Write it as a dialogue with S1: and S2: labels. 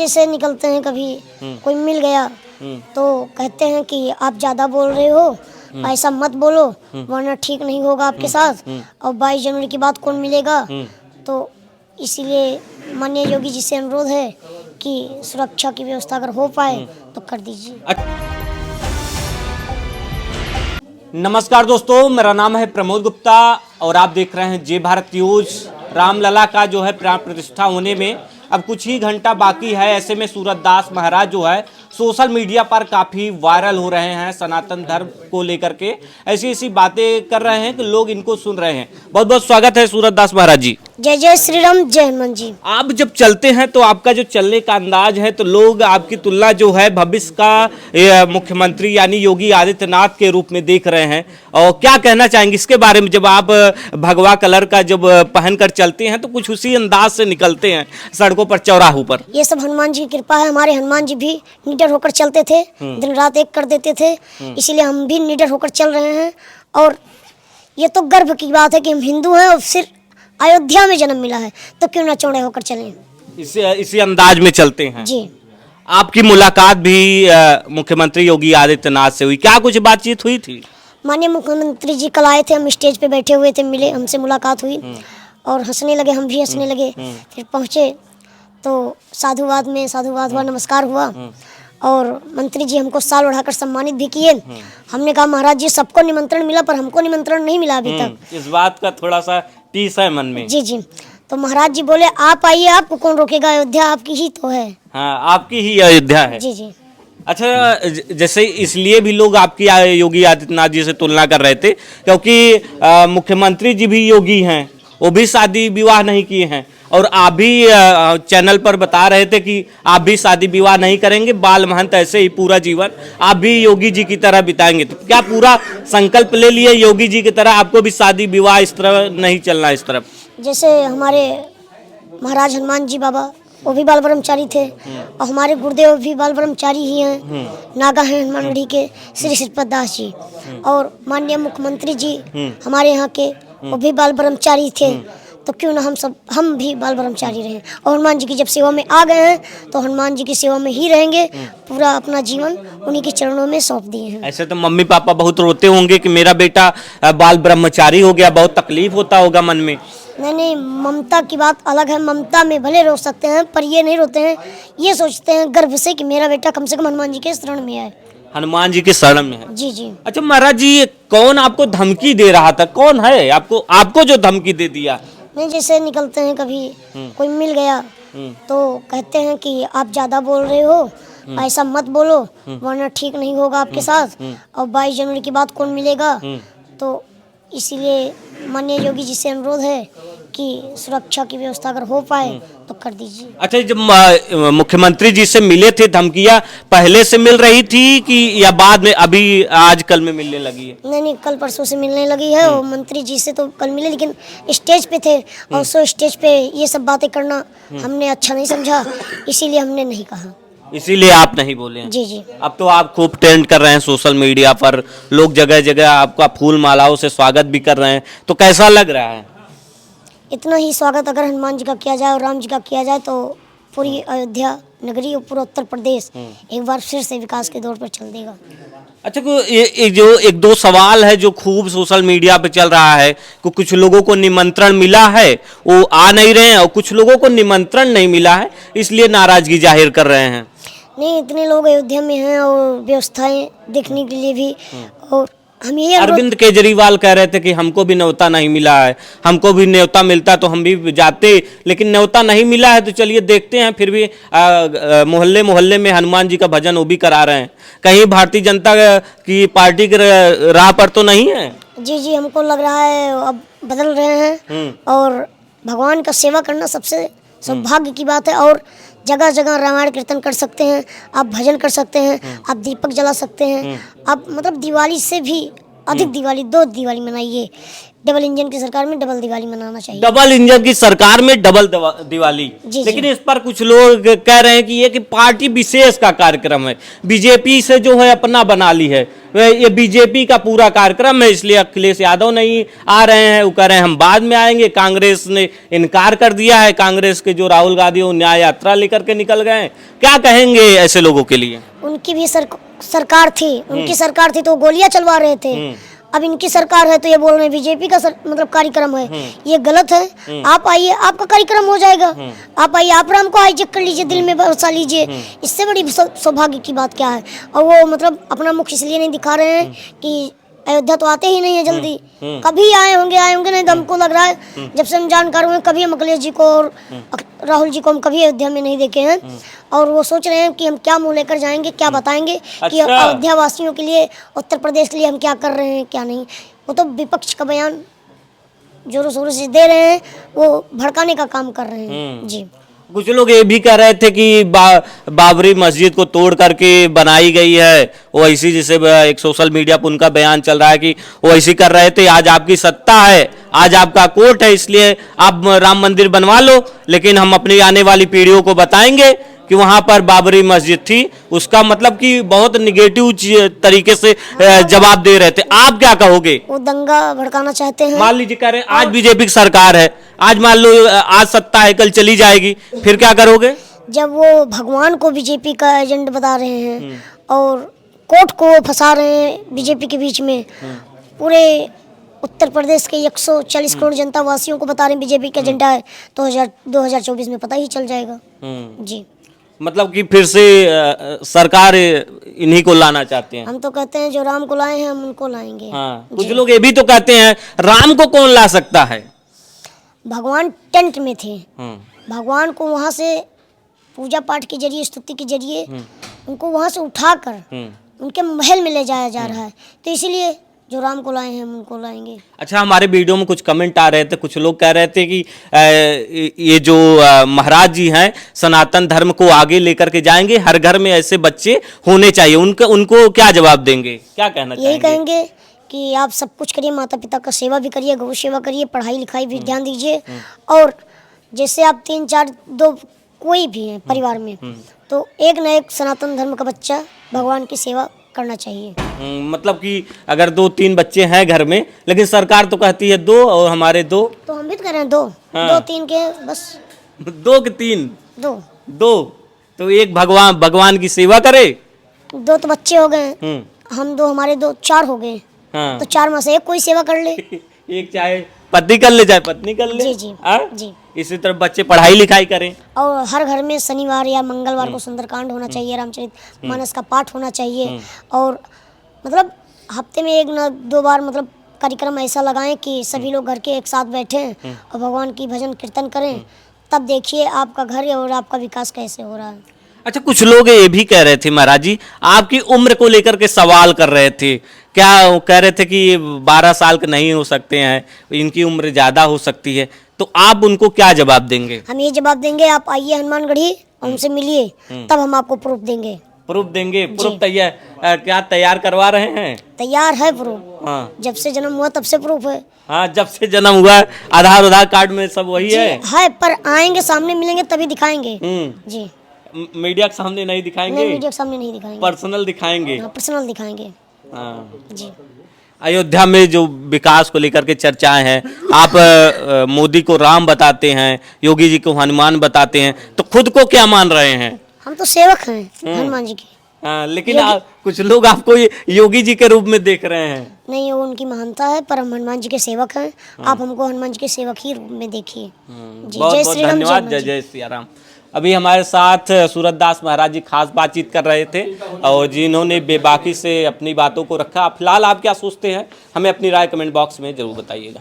S1: जैसे निकलते हैं कभी कोई मिल गया तो कहते हैं कि आप ज़्यादा बोल रहे हो, ऐसा मत बोलो वरना ठीक नहीं होगा आपके साथ। और 22 जनवरी की बात कौन मिलेगा, तो इसीलिए माननीय योगी जी से अनुरोध है कि सुरक्षा की व्यवस्था अगर हो पाए तो कर दीजिए।
S2: नमस्कार दोस्तों, मेरा नाम है प्रमोद गुप्ता और आप देख रहे हैं जय भारत न्यूज। रामलला का जो है प्राण प्रतिष्ठा होने में अब कुछ ही घंटा बाकी है। ऐसे में सूरतदास महाराज जो है सोशल मीडिया पर काफ़ी वायरल हो रहे हैं। सनातन धर्म को लेकर के ऐसी ऐसी बातें कर रहे हैं कि लोग इनको सुन रहे हैं। बहुत बहुत स्वागत है सूरतदास महाराज जी।
S1: जय जय श्री राम, जय हनुमान जी।
S2: आप जब चलते हैं तो आपका जो चलने का अंदाज है तो लोग आपकी तुलना जो है भविष्य का मुख्यमंत्री यानी योगी आदित्यनाथ के रूप में देख रहे हैं। और क्या कहना चाहेंगे इसके बारे में? जब आप भगवा कलर का जब पहनकर चलते हैं तो कुछ उसी अंदाज से निकलते हैं सड़कों पर, चौराहों पर।
S1: ये सब हनुमान जी की कृपा है। हमारे हनुमान जी भी निडर होकर चलते थे, दिन रात एक कर देते थे, इसीलिए हम भी निडर होकर चल रहे हैं। और ये तो गर्व की बात है कि हम हिंदू हैं और सिर्फ अयोध्या में जन्म मिला है, तो क्यों ना चौड़े होकर चलें।
S2: इसी अंदाज में चलते हैं
S1: जी।
S2: आपकी मुलाकात भी मुख्यमंत्री योगी आदित्यनाथ से हुई, क्या कुछ बातचीत हुई थी?
S1: माननीय मुख्यमंत्री जी कल आए थे, हम स्टेज पे बैठे हुए थे, मिले, हमसे मुलाकात हुई और हंसने लगे, हम भी हंसने लगे। फिर पहुँचे तो साधुवाद हुआ, नमस्कार हुआ और मंत्री जी हमको शाल ओढ़ाकर सम्मानित भी किए। हमने कहा महाराज जी सबको निमंत्रण मिला पर हमको निमंत्रण नहीं मिला अभी तक।
S2: इस बात का थोड़ा सा टीस है मन में।
S1: जी जी। तो महाराज जी बोले आप आइए, आपको कौन रोकेगा, अयोध्या आपकी ही तो है।
S2: हाँ, आपकी ही अयोध्या है।
S1: जी जी।
S2: अच्छा, जैसे इसलिए भी लोग आपकी योगी आदित्यनाथ जी से तुलना कर रहे थे क्योंकि मुख्यमंत्री जी भी योगी हैं, वो भी शादी विवाह नहीं किए हैं और आप भी चैनल पर बता रहे थे कि आप भी शादी विवाह नहीं करेंगे, बाल महंत ऐसे ही पूरा जीवन आप भी योगी जी की तरह बिताएंगे। तो क्या पूरा संकल्प ले लिए योगी जी की तरह आपको भी शादी विवाह इस तरह नहीं चलना इस तरफ? जैसे
S1: हमारे महाराज हनुमान जी बाबा वो भी बाल ब्रह्मचारी थे और हमारे गुरुदेव भी बाल ब्रह्मचारी ही हैं, नागा हैं हनुमानगढ़ी के श्री श्रीपद दास जी। और माननीय मुख्यमंत्री जी हमारे यहाँ के वो भी बाल ब्रह्मचारी थे, तो क्यों ना हम भी बाल ब्रह्मचारी रहें। और हनुमान जी की जब सेवा में आ गए हैं तो हनुमान जी की सेवा में ही रहेंगे, पूरा अपना जीवन उन्हीं के चरणों में सौंप दिए हैं।
S2: ऐसे तो मम्मी पापा बहुत रोते होंगे कि मेरा बेटा बाल ब्रह्मचारी हो गया, बहुत तकलीफ होता होगा मन में।
S1: नहीं, ममता की बात अलग है। ममता में भले रो सकते हैं पर ये नहीं रोते हैं, ये सोचते हैं गर्व से कि मेरा बेटा कम से कम हनुमान जी के शरण में आए,
S2: हनुमान जी के शरण में है।
S1: जी जी।
S2: अच्छा महाराज जी, कौन आपको धमकी दे रहा था? कौन है आपको जो धमकी दे दिया?
S1: नहीं, जैसे निकलते हैं कभी कोई मिल गया तो कहते हैं कि आप ज़्यादा बोल रहे हो, ऐसा मत बोलो वरना ठीक नहीं होगा आपके साथ। और 22 जनवरी की बात कौन मिलेगा, तो इसीलिए माननीय योगी जी से अनुरोध है कि सुरक्षा की व्यवस्था अगर हो पाए तो कर दीजिए। अच्छा,
S2: जब मुख्यमंत्री जी से मिले थे, धमकियां पहले से मिल रही थी कि या बाद में अभी आजकल में मिलने लगी है?
S1: नहीं, कल परसों से मिलने लगी है। और मंत्री जी से तो कल मिले, लेकिन स्टेज पे थे और सो स्टेज पे ये सब बातें करना हमने अच्छा नहीं समझा, इसीलिए हमने नहीं कहा।
S2: इसीलिए आप नहीं बोले?
S1: जी जी।
S2: अब तो आप खूब ट्रेंड कर रहे हैं सोशल मीडिया पर, लोग जगह जगह आपका फूल मालाओं से स्वागत भी कर रहे हैं, तो कैसा लग रहा है?
S1: इतना ही स्वागत अगर हनुमान जी का किया जाए और राम जी का किया जाए तो पूरी अयोध्या नगरी और पूरा उत्तर प्रदेश एक बार फिर से विकास के दौर पर चल देगा।
S2: अच्छा, जो एक दो सवाल है जो खूब सोशल मीडिया पे चल रहा है कि कुछ लोगों को निमंत्रण मिला है वो आ नहीं रहे हैं और कुछ लोगों को निमंत्रण नहीं मिला है इसलिए नाराजगी जाहिर कर रहे हैं।
S1: नहीं, इतने लोग अयोध्या में हैं और व्यवस्थाएं देखने के लिए भी, और हम ये
S2: अरविंद केजरीवाल कह रहे थे कि हमको भी न्योता नहीं मिला है, हमको भी न्योता मिलता तो हम भी जाते, लेकिन न्योता नहीं मिला है तो चलिए देखते हैं। फिर भी मोहल्ले मोहल्ले में हनुमान जी का भजन वो भी करा रहे हैं, कहीं भारतीय जनता की पार्टी के राह पर तो नहीं है?
S1: जी जी, हमको लग रहा है अब बदल रहे हैं और भगवान का सेवा करना सबसे सौभाग्य की बात है। और जगह जगह रामायण कीर्तन कर सकते हैं, आप भजन कर सकते हैं, आप दीपक जला सकते हैं, आप मतलब दिवाली से भी अधिक दिवाली, 2 दिवाली मनाइए। डबल इंजन की सरकार में डबल दिवाली मनाना चाहिए।
S2: डबल इंजन की सरकार में डबल दिवाली।
S1: जी,
S2: लेकिन
S1: जी।
S2: इस पर कुछ लोग कह रहे हैं कि ये कि पार्टी विशेष का कार्यक्रम है, बीजेपी से जो है अपना बना ली है, ये बीजेपी का पूरा कार्यक्रम है, इसलिए अखिलेश यादव नहीं आ रहे हैं। वो कह रहे हैं हम बाद में आएंगे। कांग्रेस ने इनकार कर दिया है। कांग्रेस के जो राहुल गांधी वो न्याय यात्रा लेकर के निकल गए हैं। क्या कहेंगे ऐसे लोगों के लिए?
S1: उनकी भी सरकार थी, उनकी सरकार थी तो गोलियां चलवा रहे थे। अब इनकी सरकार है तो ये बोल रहे हैं बीजेपी का मतलब कार्यक्रम है। ये गलत है। आप आइए, आपका कार्यक्रम हो जाएगा। आप आइए, आप राम को हाईजेक कर लीजिए, दिल में बसा लीजिए। इससे बड़ी सौभाग्य की बात क्या है? और वो मतलब अपना मुख इसलिए नहीं दिखा रहे हैं कि अयोध्या तो आते ही नहीं है जल्दी। कभी आए होंगे नहीं तो हमको लग रहा है जब से हम जानकार हुए कभी हम अखिलेश जी को और राहुल जी को हम कभी अयोध्या में नहीं देखे हैं। और वो सोच रहे हैं कि हम क्या मुंह लेकर जाएंगे, क्या बताएंगे कि अयोध्या वासियों के लिए, उत्तर प्रदेश के लिए हम क्या कर रहे हैं क्या नहीं। वो तो विपक्ष का बयान जोरों शोरों से दे रहे हैं, वो भड़काने का काम कर रहे हैं। जी।
S2: कुछ लोग ये भी कह रहे थे कि बाबरी मस्जिद को तोड़ करके बनाई गई है, वो ऐसी, जैसे एक सोशल मीडिया पर उनका बयान चल रहा है कि वो ऐसी कर रहे थे। आज आपकी सत्ता है, आज आपका कोर्ट है, इसलिए आप राम मंदिर बनवा लो, लेकिन हम अपनी आने वाली पीढ़ियों को बताएंगे कि वहां पर बाबरी मस्जिद थी। उसका मतलब कि बहुत निगेटिव तरीके से जवाब दे रहे थे। आप क्या कहोगे?
S1: वो दंगा भड़काना चाहते हैं।
S2: मान लीजिए कह रहे हैं आज बीजेपी की सरकार है, आज मान लो आज सत्ता है, कल चली जाएगी, फिर क्या करोगे?
S1: जब वो भगवान को बीजेपी का एजेंट बता रहे हैं और कोर्ट को फंसा रहे हैं बीजेपी के बीच में, पूरे उत्तर प्रदेश के 140 करोड़ जनता वासियों को बता रहे हैं बीजेपी का एजेंडा है, तो 2024 में पता ही चल जाएगा। जी।
S2: मतलब कि फिर से सरकार इन्हीं को लाना चाहते हैं।
S1: हम तो कहते हैं जो राम को लाए हैं हम उनको लाएंगे।
S2: हाँ, कुछ लोग ये भी तो कहते हैं राम को कौन ला सकता है?
S1: भगवान टेंट में थे, भगवान को वहां से पूजा पाठ के जरिए, स्तुति के जरिए उनको वहां से उठाकर उनके महल में ले जाया जा रहा है, तो इसीलिए जो राम को लाए हैं हम उनको लाएंगे।
S2: अच्छा, हमारे वीडियो में कुछ कमेंट आ रहे थे, कुछ लोग कह रहे थे कि ये जो महाराज जी हैं सनातन धर्म को आगे लेकर के जाएंगे, हर घर में ऐसे बच्चे होने चाहिए। उनको क्या जवाब देंगे, क्या कहना चाहेंगे?
S1: यही कहेंगे कि आप सब कुछ करिए, माता पिता का सेवा भी करिए, गौ सेवा करिए, पढ़ाई लिखाई भी ध्यान दीजिए। और जैसे आप 3-4 2 कोई भी है परिवार में, तो एक न एक सनातन धर्म का बच्चा भगवान की सेवा करना चाहिए।
S2: मतलब कि अगर 2-3 बच्चे हैं घर में, लेकिन सरकार तो कहती है 2 और हमारे 2,
S1: तो हम भी तो कह रहे हैं 2
S2: हाँ।
S1: 2-3 के बस
S2: 2 के 3
S1: 2
S2: तो एक भगवान की सेवा करे।
S1: 2 तो बच्चे हो गए, हम 2 हमारे 2 4 हो गए।
S2: हाँ।
S1: तो 4 में से एक कोई सेवा कर ले।
S2: एक चाहे पति कर ले, चाहे पत्नी कर ले।
S1: जी जी जी।
S2: इसी तरह बच्चे पढ़ाई लिखाई करें।
S1: और हर घर में शनिवार या मंगलवार को सुंदरकांड होना चाहिए, रामचरितमानस का पाठ होना चाहिए। और मतलब हफ्ते में 1-2 बार मतलब कार्यक्रम ऐसा लगाएं कि सभी लोग घर के एक साथ बैठें और भगवान की भजन कीर्तन करें, तब देखिए आपका घर और आपका विकास कैसे हो रहा है।
S2: अच्छा, कुछ लोग ये भी कह रहे थे महाराज जी, आपकी उम्र को लेकर के सवाल कर रहे थे। क्या कह रहे थे कि 12 साल के नहीं हो सकते हैं, इनकी उम्र ज़्यादा हो सकती है, तो आप उनको क्या जवाब देंगे?
S1: हम ये जवाब देंगे, आप आइए हनुमानगढ़ी, उनसे मिलिए, तब हम आपको प्रूफ देंगे।
S2: प्रूफ देंगे? प्रूफ क्या तैयार करवा रहे हैं?
S1: तैयार है प्रूफ।
S2: हाँ।
S1: जब से जन्म हुआ तब से प्रूफ है।
S2: हाँ, जब से जन्म हुआ है, आधार कार्ड में सब वही है।
S1: पर आएंगे, सामने मिलेंगे तभी दिखाएंगे। जी।
S2: मीडिया के सामने नहीं दिखाएंगे?
S1: नहीं, मीडिया के सामने नहीं दिखाएंगे,
S2: पर्सनल दिखाएंगे।
S1: हाँ, पर्सनल दिखाएंगे।
S2: हाँ
S1: जी।
S2: अयोध्या में जो विकास को लेकर के चर्चाएं हैं, आप मोदी को राम बताते हैं, योगी जी को हनुमान बताते हैं, तो खुद को क्या मान रहे हैं?
S1: हम तो सेवक हैं हनुमान जी के।
S2: लेकिन कुछ लोग आपको योगी जी के रूप में देख रहे हैं।
S1: नहीं, वो उनकी महानता है, पर हम हनुमान जी के सेवक हैं। आप हमको हनुमान जी के सेवक ही रूप में देखिए।
S2: बहुत बहुत धन्यवाद। जय जय सिया राम। अभी हमारे साथ सूरतदास महाराज जी खास बातचीत कर रहे थे और जिन्होंने बेबाकी से अपनी बातों को रखा। फिलहाल आप क्या सोचते हैं, हमें अपनी राय कमेंट बॉक्स में जरूर बताइएगा।